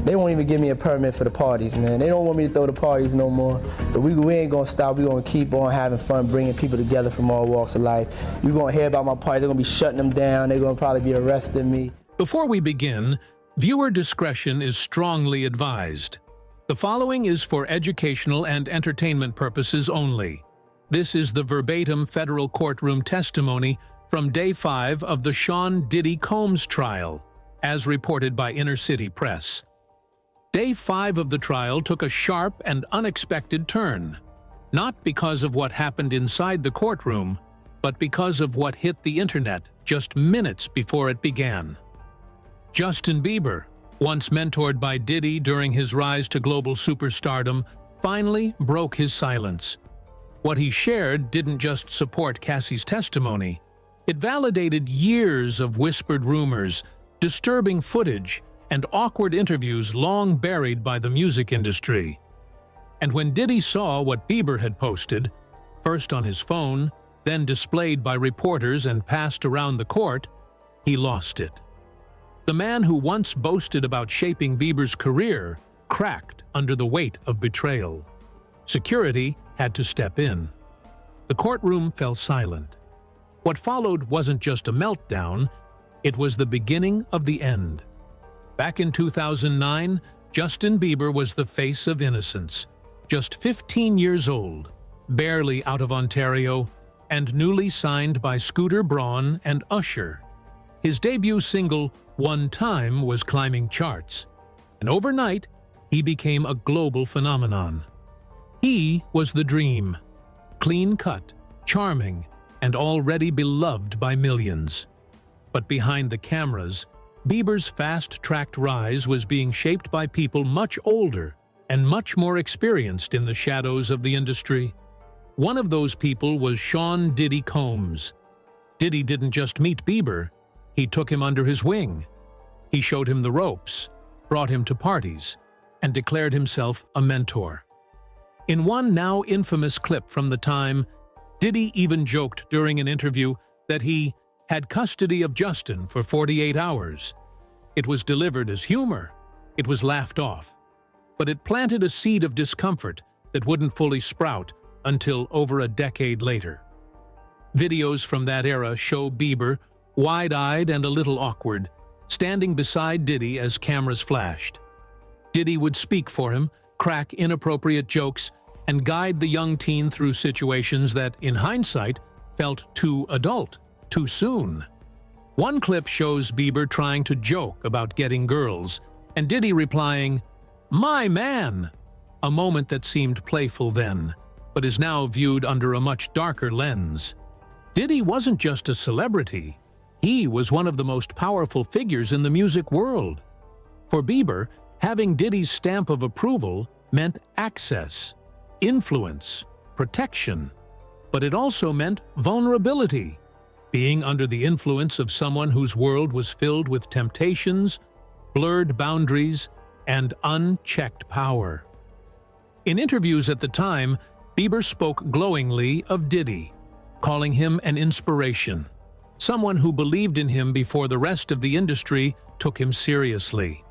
They won't even give me a permit for the parties, man. They don't want me to throw the parties no more. But we ain't gonna stop. We gonna keep on having fun, bringing people together from all walks of life. You're gonna hear about my parties. They're gonna be shutting them down. They're gonna probably be arresting me. Before we begin, viewer discretion is strongly advised. The following is for educational and entertainment purposes only. This is the verbatim federal courtroom testimony from Day 5 of the Sean Diddy Combs trial, as reported by Inner City Press. Day 5 of the trial took a sharp and unexpected turn, not because of what happened inside the courtroom, but because of what hit the internet just minutes before it began. Justin Bieber, once mentored by Diddy during his rise to global superstardom, finally broke his silence. What he shared didn't just support Cassie's testimony. It validated years of whispered rumors, disturbing footage, and awkward interviews long buried by the music industry. And when Diddy saw what Bieber had posted, first on his phone, then displayed by reporters and passed around the court, he lost it. The man who once boasted about shaping Bieber's career cracked under the weight of betrayal. Security had to step in. The courtroom fell silent. What followed wasn't just a meltdown, it was the beginning of the end. Back in 2009, Justin Bieber was the face of innocence, just 15 years old, barely out of Ontario, and newly signed by Scooter Braun and Usher. His debut single, One Time, was climbing charts, and overnight, he became a global phenomenon. He was the dream, clean-cut, charming, and already beloved by millions. But behind the cameras, Bieber's fast-tracked rise was being shaped by people much older and much more experienced in the shadows of the industry. One of those people was Sean Diddy Combs. Diddy didn't just meet Bieber, he took him under his wing. He showed him the ropes, brought him to parties, and declared himself a mentor. In one now infamous clip from the time, Diddy even joked during an interview that he had custody of Justin for 48 hours. It was delivered as humor. It was laughed off. But it planted a seed of discomfort that wouldn't fully sprout until over a decade later. Videos from that era show Bieber, wide-eyed and a little awkward, standing beside Diddy as cameras flashed. Diddy would speak for him, crack inappropriate jokes, and guide the young teen through situations that, in hindsight, felt too adult, too soon. One clip shows Bieber trying to joke about getting girls, and Diddy replying, "My man!" A moment that seemed playful then, but is now viewed under a much darker lens. Diddy wasn't just a celebrity. He was one of the most powerful figures in the music world. For Bieber, having Diddy's stamp of approval meant access, influence, protection, but it also meant vulnerability, being under the influence of someone whose world was filled with temptations, blurred boundaries, and unchecked power. In interviews at the time, Bieber spoke glowingly of Diddy, calling him an inspiration, someone who believed in him before the rest of the industry took him seriously.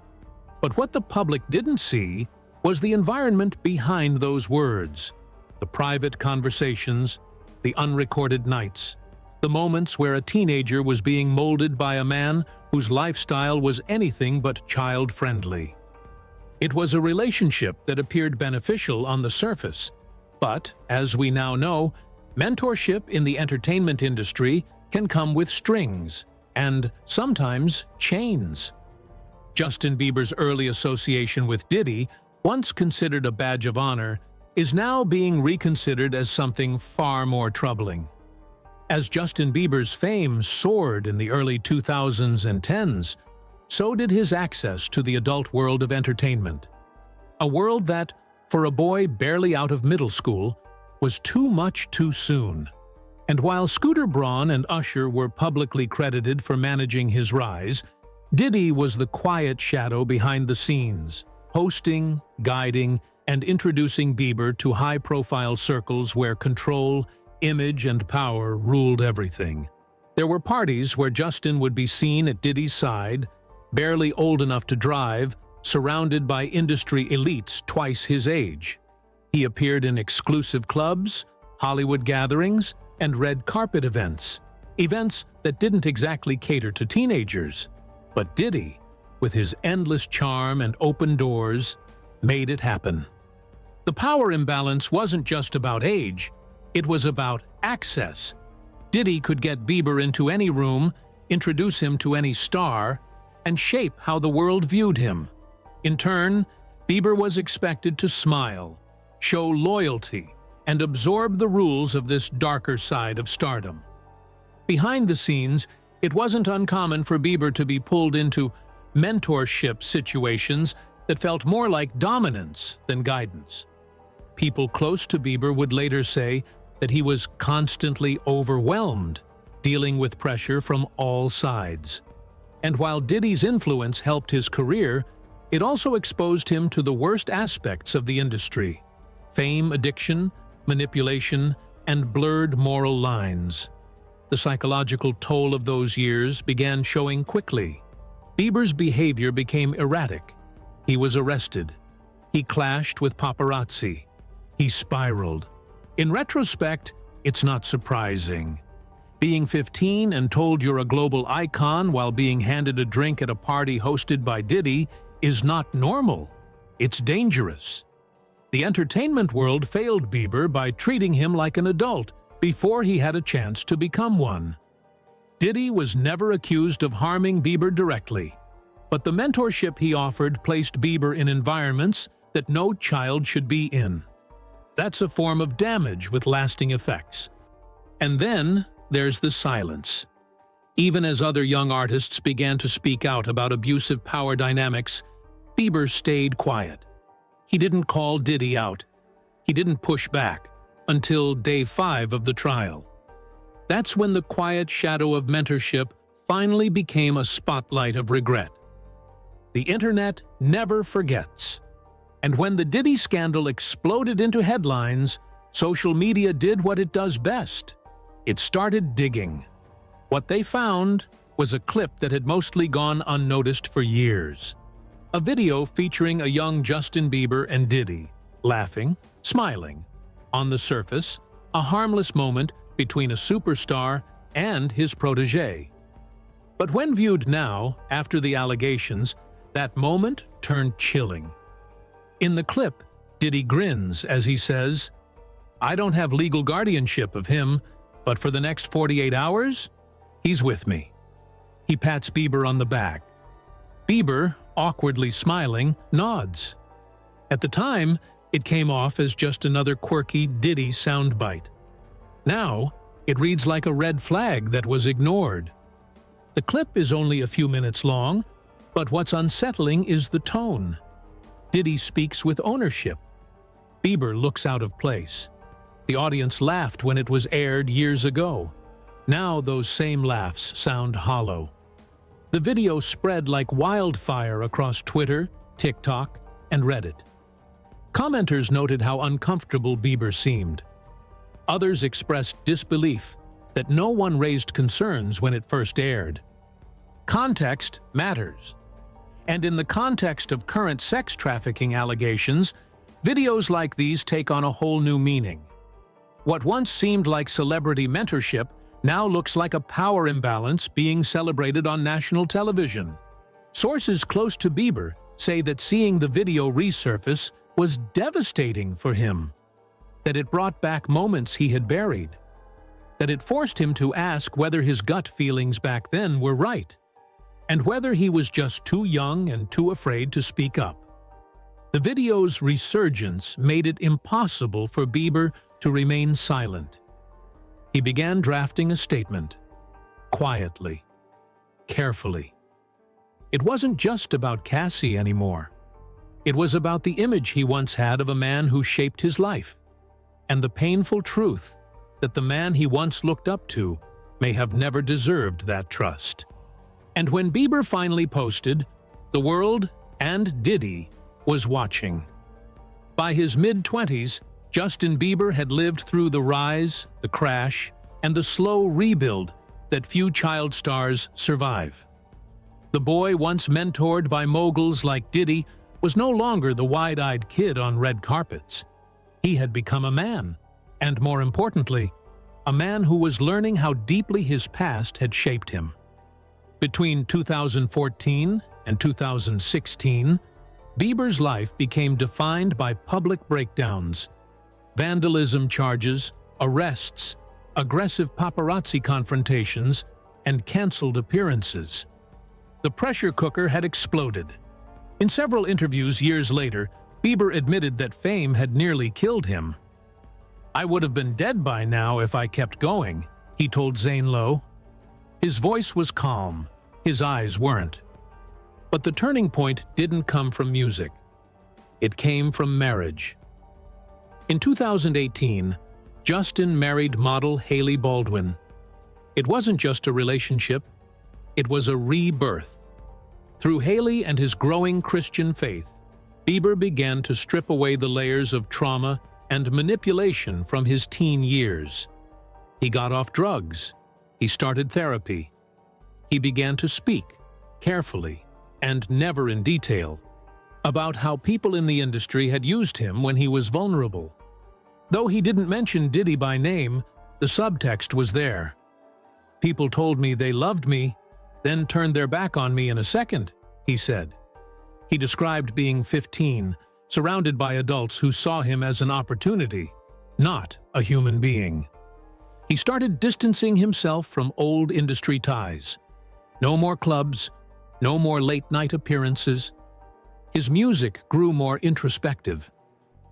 But what the public didn't see was the environment behind those words, the private conversations, the unrecorded nights, the moments where a teenager was being molded by a man whose lifestyle was anything but child-friendly. It was a relationship that appeared beneficial on the surface, but, as we now know, mentorship in the entertainment industry can come with strings and, sometimes, chains. Justin Bieber's early association with Diddy, once considered a badge of honor, is now being reconsidered as something far more troubling. As Justin Bieber's fame soared in the early 2000s and 10s, so did his access to the adult world of entertainment. A world that, for a boy barely out of middle school, was too much too soon. And while Scooter Braun and Usher were publicly credited for managing his rise, Diddy was the quiet shadow behind the scenes, hosting, guiding, and introducing Bieber to high-profile circles where control, image, and power ruled everything. There were parties where Justin would be seen at Diddy's side, barely old enough to drive, surrounded by industry elites twice his age. He appeared in exclusive clubs, Hollywood gatherings, and red carpet events that didn't exactly cater to teenagers. But Diddy, with his endless charm and open doors, made it happen. The power imbalance wasn't just about age, it was about access. Diddy could get Bieber into any room, introduce him to any star, and shape how the world viewed him. In turn, Bieber was expected to smile, show loyalty, and absorb the rules of this darker side of stardom. Behind the scenes, it wasn't uncommon for Bieber to be pulled into mentorship situations that felt more like dominance than guidance. People close to Bieber would later say that he was constantly overwhelmed, dealing with pressure from all sides. And while Diddy's influence helped his career, it also exposed him to the worst aspects of the industry: fame addiction, manipulation, and blurred moral lines. The psychological toll of those years began showing quickly. Bieber's behavior became erratic. He was arrested. He clashed with paparazzi. He spiraled. In retrospect, it's not surprising. Being 15 and told you're a global icon while being handed a drink at a party hosted by Diddy is not normal. It's dangerous. The entertainment world failed Bieber by treating him like an adult before he had a chance to become one. Diddy was never accused of harming Bieber directly, but the mentorship he offered placed Bieber in environments that no child should be in. That's a form of damage with lasting effects. And then there's the silence. Even as other young artists began to speak out about abusive power dynamics, Bieber stayed quiet. He didn't call Diddy out. He didn't push back until day 5 of the trial. That's when the quiet shadow of mentorship finally became a spotlight of regret. The internet never forgets. And when the Diddy scandal exploded into headlines, social media did what it does best. It started digging. What they found was a clip that had mostly gone unnoticed for years. A video featuring a young Justin Bieber and Diddy, laughing, smiling. On the surface, a harmless moment between a superstar and his protege. But when viewed now, after the allegations, that moment turned chilling. In the clip, Diddy grins as he says, "I don't have legal guardianship of him, but for the next 48 hours, he's with me." He pats Bieber on the back. Bieber, awkwardly smiling, nods. At the time, it came off as just another quirky Diddy soundbite. Now, it reads like a red flag that was ignored. The clip is only a few minutes long, but what's unsettling is the tone. Diddy speaks with ownership. Bieber looks out of place. The audience laughed when it was aired years ago. Now those same laughs sound hollow. The video spread like wildfire across Twitter, TikTok, and Reddit. Commenters noted how uncomfortable Bieber seemed. Others expressed disbelief that no one raised concerns when it first aired. Context matters. And in the context of current sex trafficking allegations, videos like these take on a whole new meaning. What once seemed like celebrity mentorship now looks like a power imbalance being celebrated on national television. Sources close to Bieber say that seeing the video resurface was devastating for him, that it brought back moments he had buried, that it forced him to ask whether his gut feelings back then were right, and whether he was just too young and too afraid to speak up. The video's resurgence made it impossible for Bieber to remain silent. He began drafting a statement, quietly, carefully. It wasn't just about Cassie anymore. It was about the image he once had of a man who shaped his life, and the painful truth that the man he once looked up to may have never deserved that trust. And when Bieber finally posted, the world and Diddy was watching. By his mid-20s, Justin Bieber had lived through the rise, the crash, and the slow rebuild that few child stars survive. The boy once mentored by moguls like Diddy was no longer the wide-eyed kid on red carpets. He had become a man, and more importantly, a man who was learning how deeply his past had shaped him. Between 2014 and 2016, Bieber's life became defined by public breakdowns, vandalism charges, arrests, aggressive paparazzi confrontations, and cancelled appearances. The pressure cooker had exploded. In several interviews years later, Bieber admitted that fame had nearly killed him. "I would have been dead by now if I kept going," he told Zane Lowe. His voice was calm, his eyes weren't. But the turning point didn't come from music. It came from marriage. In 2018, Justin married model Hailey Baldwin. It wasn't just a relationship, it was a rebirth. Through Hailey and his growing Christian faith, Bieber began to strip away the layers of trauma and manipulation from his teen years. He got off drugs. He started therapy. He began to speak, carefully, and never in detail, about how people in the industry had used him when he was vulnerable. Though he didn't mention Diddy by name, the subtext was there. "People told me they loved me, then turned their back on me in a second," he said. He described being 15, surrounded by adults who saw him as an opportunity, not a human being. He started distancing himself from old industry ties. No more clubs, no more late-night appearances. His music grew more introspective.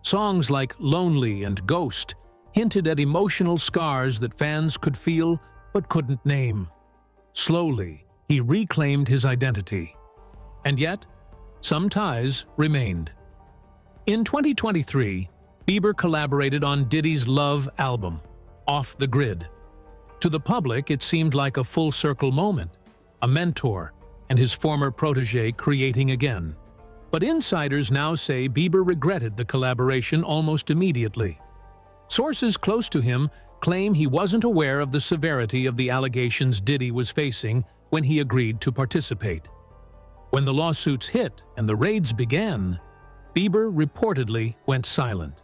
Songs like Lonely and Ghost hinted at emotional scars that fans could feel but couldn't name. Slowly, he reclaimed his identity. And yet, some ties remained. In 2023, Bieber collaborated on Diddy's Love album, Off the Grid. To the public, it seemed like a full-circle moment, a mentor and his former protege creating again. But insiders now say Bieber regretted the collaboration almost immediately. Sources close to him claim he wasn't aware of the severity of the allegations Diddy was facing when he agreed to participate. When the lawsuits hit and the raids began, Bieber reportedly went silent.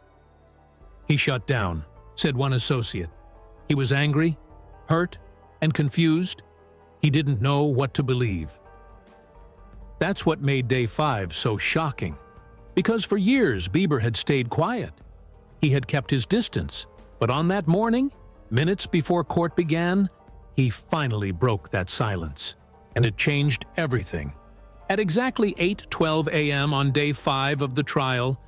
"He shut down," said one associate. "He was angry, hurt, and confused. He didn't know what to believe." That's what made Day 5 so shocking. Because for years, Bieber had stayed quiet. He had kept his distance. But on that morning, minutes before court began, he finally broke that silence. And it changed everything. At exactly 8:12 a.m. on Day 5 of the trial,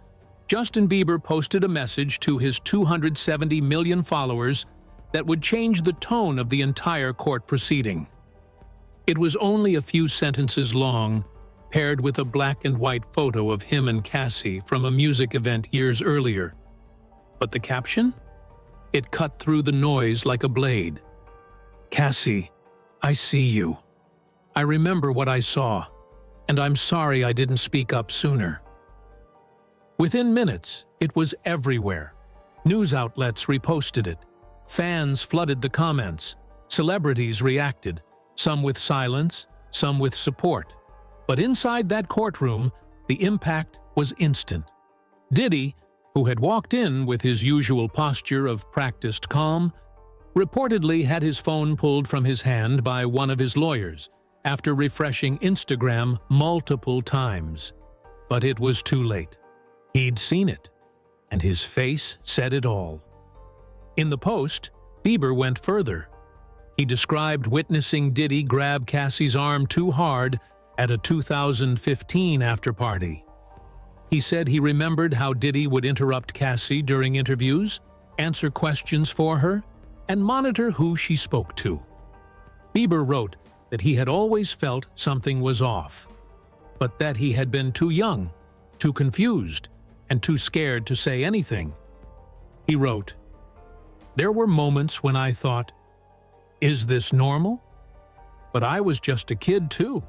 Justin Bieber posted a message to his 270 million followers that would change the tone of the entire court proceeding. It was only a few sentences long, paired with a black and white photo of him and Cassie from a music event years earlier. But the caption? It cut through the noise like a blade. "Cassie, I see you. I remember what I saw, and I'm sorry I didn't speak up sooner." Within minutes, it was everywhere. News outlets reposted it. Fans flooded the comments. Celebrities reacted, some with silence, some with support. But inside that courtroom, the impact was instant. Diddy, who had walked in with his usual posture of practiced calm, reportedly had his phone pulled from his hand by one of his lawyers after refreshing Instagram multiple times. But it was too late. He'd seen it, and his face said it all. In the post, Bieber went further. He described witnessing Diddy grab Cassie's arm too hard at a 2015 after-party. He said he remembered how Diddy would interrupt Cassie during interviews, answer questions for her, and monitor who she spoke to. Bieber wrote that he had always felt something was off, but that he had been too young, too confused, and too scared to say anything. He wrote, "There were moments when I thought, is this normal? But I was just a kid too.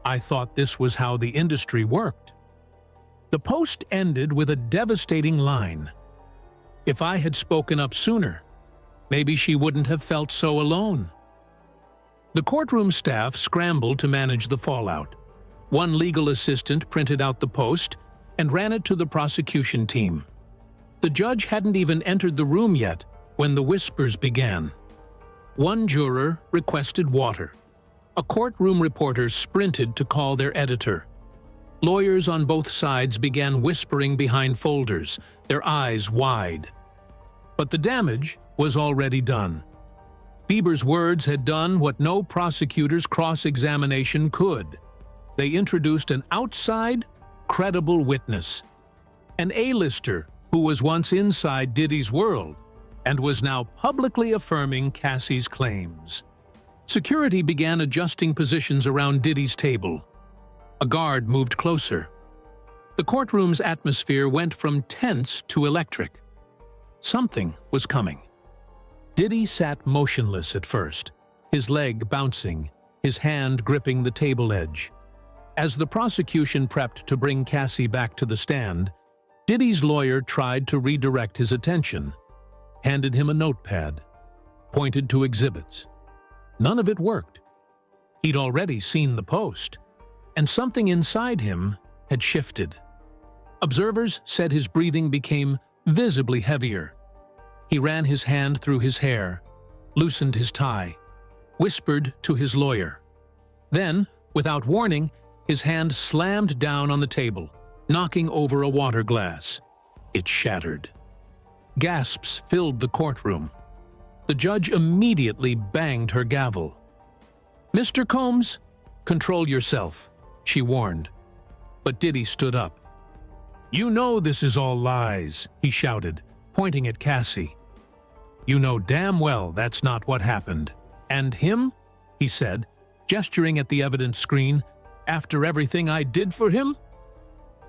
I thought this was how the industry worked." The post ended with a devastating line. "If I had spoken up sooner, maybe she wouldn't have felt so alone." The courtroom staff scrambled to manage the fallout. One legal assistant printed out the post and ran it to the prosecution team. The judge hadn't even entered the room yet when the whispers began. One juror requested water. A courtroom reporter sprinted to call their editor. Lawyers on both sides began whispering behind folders, their eyes wide. But the damage was already done. Bieber's words had done what no prosecutor's cross-examination could. They introduced an outside, credible witness. An A-lister who was once inside Diddy's world and was now publicly affirming Cassie's claims. Security began adjusting positions around Diddy's table. A guard moved closer. The courtroom's atmosphere went from tense to electric. Something was coming. Diddy sat motionless at first, his leg bouncing, his hand gripping the table edge. As the prosecution prepped to bring Cassie back to the stand, Diddy's lawyer tried to redirect his attention, handed him a notepad, pointed to exhibits. None of it worked. He'd already seen the post, and something inside him had shifted. Observers said his breathing became visibly heavier. He ran his hand through his hair, loosened his tie, whispered to his lawyer. Then, without warning, his hand slammed down on the table, knocking over a water glass. It shattered. Gasps filled the courtroom. The judge immediately banged her gavel. "Mr. Combs, control yourself," she warned. But Diddy stood up. "You know this is all lies," he shouted, pointing at Cassie. "You know damn well that's not what happened. And him?" he said, gesturing at the evidence screen. "After everything I did for him?"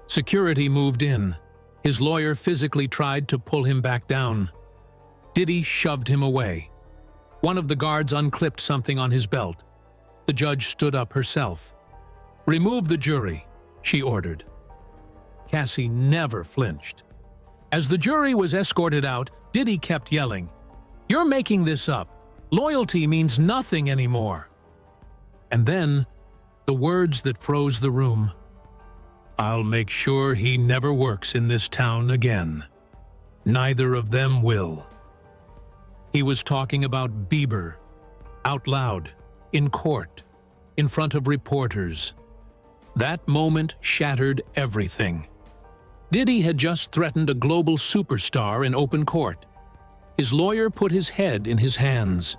Security moved in. His lawyer physically tried to pull him back down. Diddy shoved him away. One of the guards unclipped something on his belt. The judge stood up herself. "Remove the jury," she ordered. Cassie never flinched. As the jury was escorted out, Diddy kept yelling, "You're making this up. Loyalty means nothing anymore." And then, the words that froze the room. "I'll make sure he never works in this town again. Neither of them will." He was talking about Bieber, out loud, in court, in front of reporters. That moment shattered everything. Diddy had just threatened a global superstar in open court. His lawyer put his head in his hands.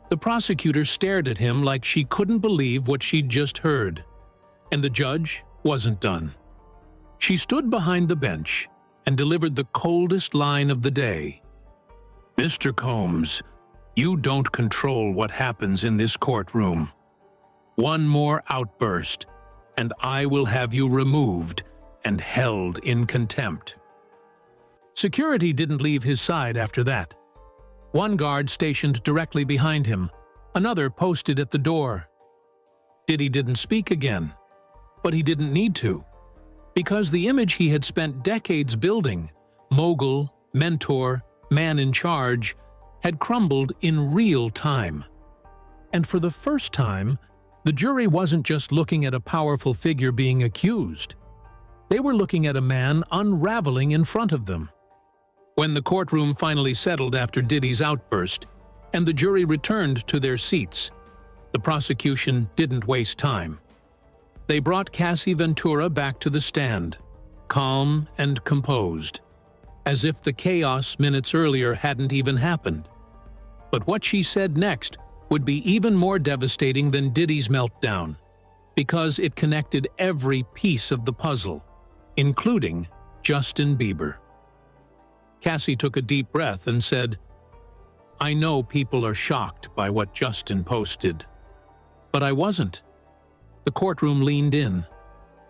The prosecutor stared at him like she couldn't believe what she'd just heard. And the judge wasn't done. She stood behind the bench and delivered the coldest line of the day. "Mr. Combs, you don't control what happens in this courtroom. One more outburst, and I will have you removed and held in contempt." Security didn't leave his side after that. One guard stationed directly behind him, another posted at the door. Diddy didn't speak again, but he didn't need to, because the image he had spent decades building, mogul, mentor, man in charge, had crumbled in real time. And for the first time, the jury wasn't just looking at a powerful figure being accused. They were looking at a man unraveling in front of them. When the courtroom finally settled after Diddy's outburst, and the jury returned to their seats, the prosecution didn't waste time. They brought Cassie Ventura back to the stand, calm and composed, as if the chaos minutes earlier hadn't even happened. But what she said next would be even more devastating than Diddy's meltdown, because it connected every piece of the puzzle, including Justin Bieber. Cassie took a deep breath and said, "I know people are shocked by what Justin posted, but I wasn't." The courtroom leaned in.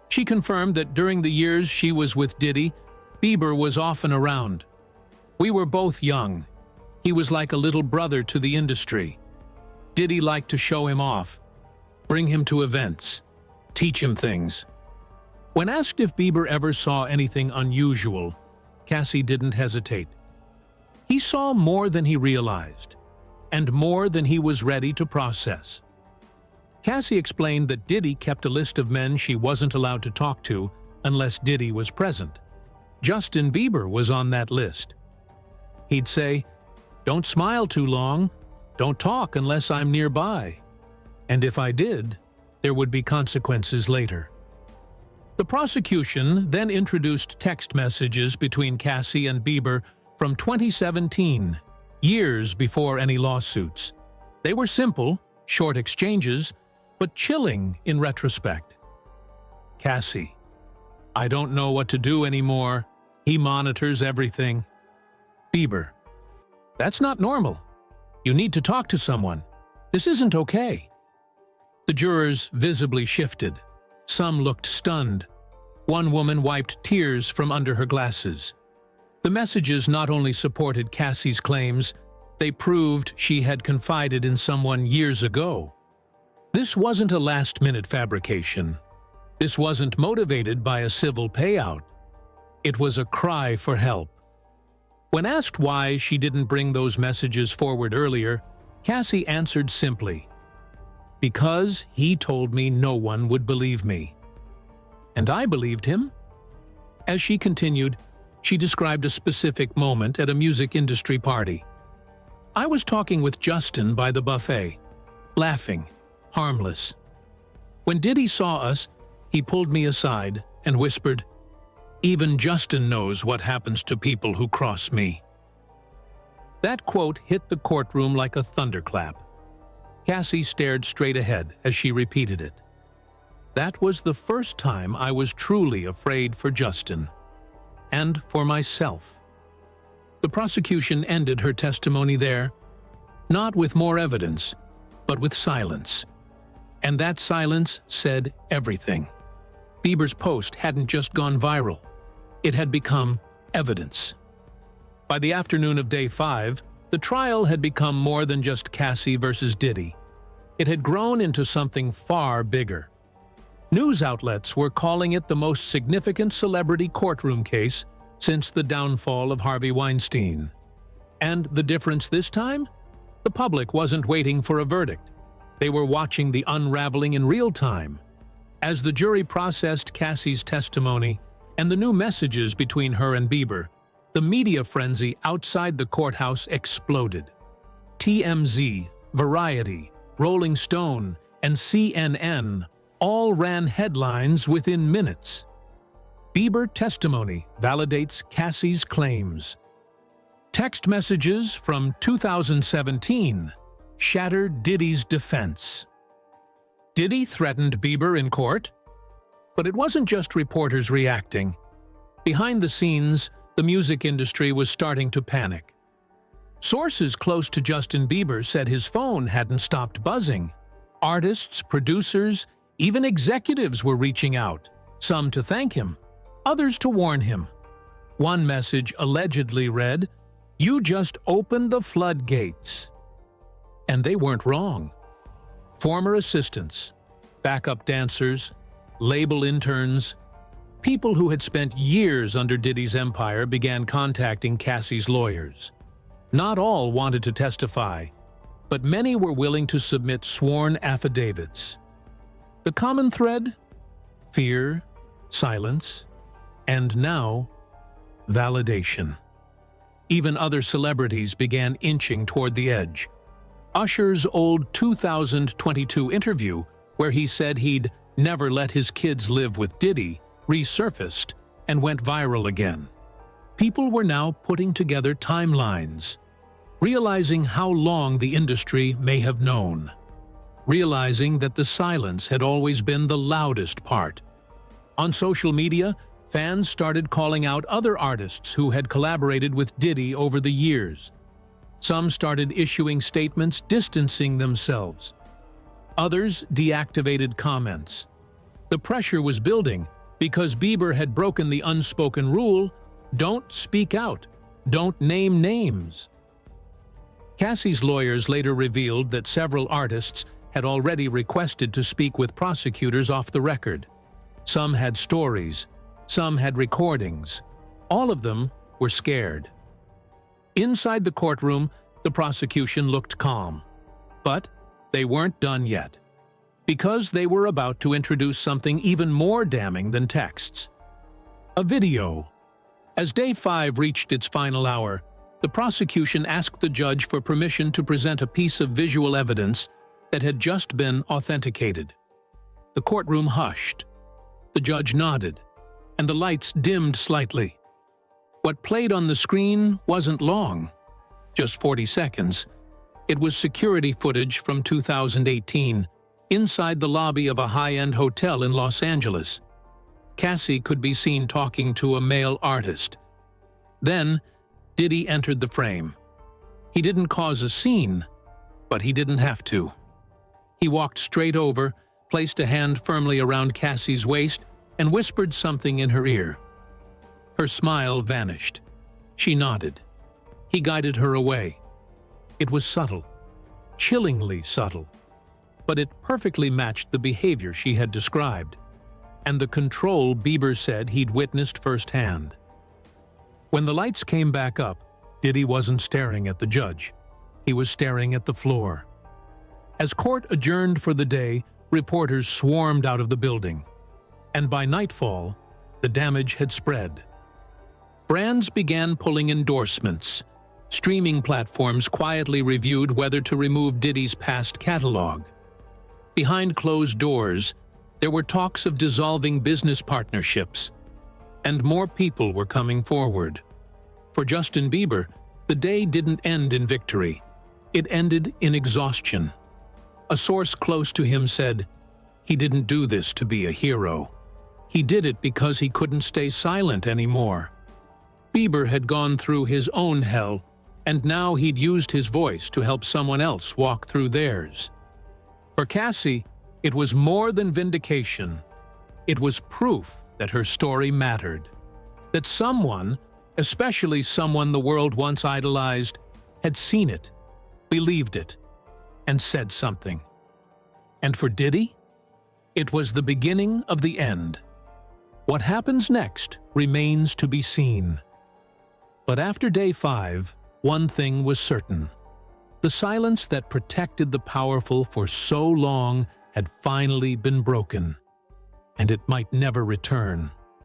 She confirmed that during the years she was with Diddy, Bieber was often around. "We were both young. He was like a little brother to the industry. Diddy liked to show him off, bring him to events, teach him things." When asked if Bieber ever saw anything unusual, Cassie didn't hesitate. He saw more than he realized, and more than he was ready to process. Cassie explained that Diddy kept a list of men she wasn't allowed to talk to unless Diddy was present. Justin Bieber was on that list. He'd say, "Don't smile too long, don't talk unless I'm nearby." And if I did, there would be consequences later. The prosecution then introduced text messages between Cassie and Bieber from 2017, years before any lawsuits. They were simple, short exchanges, but chilling in retrospect. Cassie: "I don't know what to do anymore. He monitors everything." Bieber: "That's not normal. You need to talk to someone. This isn't okay." The jurors visibly shifted. Some looked stunned. One woman wiped tears from under her glasses. The messages not only supported Cassie's claims, they proved she had confided in someone years ago. This wasn't a last-minute fabrication. This wasn't motivated by a civil payout. It was a cry for help. When asked why she didn't bring those messages forward earlier, Cassie answered simply, "Because he told me no one would believe me." And I believed him. As she continued, she described a specific moment at a music industry party. "I was talking with Justin by the buffet, laughing, harmless. When Diddy saw us, he pulled me aside and whispered, 'Even Justin knows what happens to people who cross me.'" That quote hit the courtroom like a thunderclap. Cassie stared straight ahead as she repeated it. "That was the first time I was truly afraid for Justin. And for myself." The prosecution ended her testimony there, not with more evidence, but with silence. And that silence said everything. Bieber's post hadn't just gone viral. It had become evidence. By the afternoon of Day 5, the trial had become more than just Cassie versus Diddy. It had grown into something far bigger. News outlets were calling it the most significant celebrity courtroom case since the downfall of Harvey Weinstein. And the difference this time? The public wasn't waiting for a verdict. They were watching the unraveling in real time. As the jury processed Cassie's testimony and the new messages between her and Bieber, the media frenzy outside the courthouse exploded. TMZ, Variety, Rolling Stone, and CNN all ran headlines within minutes. Bieber testimony validates Cassie's claims. Text messages from 2017 shatter Diddy's defense. Diddy threatened Bieber in court? But it wasn't just reporters reacting. Behind the scenes, the music industry was starting to panic. Sources close to Justin Bieber said his phone hadn't stopped buzzing. Artists, producers, even executives were reaching out, some to thank him, others to warn him. One message allegedly read, "You just opened the floodgates." And they weren't wrong. Former assistants, backup dancers, label interns, people who had spent years under Diddy's empire began contacting Cassie's lawyers. Not all wanted to testify, but many were willing to submit sworn affidavits. The common thread? Fear, silence, and now, validation. Even other celebrities began inching toward the edge. Usher's old 2022 interview, where he said he'd never let his kids live with Diddy, resurfaced and went viral again. People were now putting together timelines, realizing how long the industry may have known, realizing that the silence had always been the loudest part. On social media, fans started calling out other artists who had collaborated with Diddy over the years. Some started issuing statements distancing themselves. Others deactivated comments. The pressure was building because Bieber had broken the unspoken rule, don't speak out, don't name names. Cassie's lawyers later revealed that several artists had already requested to speak with prosecutors off the record. Some had stories, some had recordings. All of them were scared. Inside the courtroom, the prosecution looked calm. But they weren't done yet. because they were about to introduce something even more damning than texts. A video. As Day 5 reached its final hour, the prosecution asked the judge for permission to present a piece of visual evidence that had just been authenticated. The courtroom hushed. The judge nodded, and the lights dimmed slightly. What played on the screen wasn't long, just 40 seconds. It was security footage from 2018, inside the lobby of a high-end hotel in Los Angeles. Cassie could be seen talking to a male artist. Then, Diddy entered the frame. He didn't cause a scene, but he didn't have to. He walked straight over, placed a hand firmly around Cassie's waist, and whispered something in her ear. Her smile vanished. She nodded. He guided her away. It was subtle, chillingly subtle, but it perfectly matched the behavior she had described, and the control Bieber said he'd witnessed firsthand. When the lights came back up, Diddy wasn't staring at the judge. He was staring at the floor. As court adjourned for the day, reporters swarmed out of the building, and by nightfall, the damage had spread. Brands began pulling endorsements. Streaming platforms quietly reviewed whether to remove Diddy's past catalog. Behind closed doors, there were talks of dissolving business partnerships, and more people were coming forward. For Justin Bieber, the day didn't end in victory. It ended in exhaustion. A source close to him said, "He didn't do this to be a hero. He did it because he couldn't stay silent anymore." Bieber had gone through his own hell, and now he'd used his voice to help someone else walk through theirs. For Cassie, it was more than vindication. It was proof that her story mattered. That someone, especially someone the world once idolized, had seen it, believed it, and said something. And for Diddy, it was the beginning of the end. What happens next remains to be seen. But after Day 5, one thing was certain. The silence that protected the powerful for so long had finally been broken, and it might never return.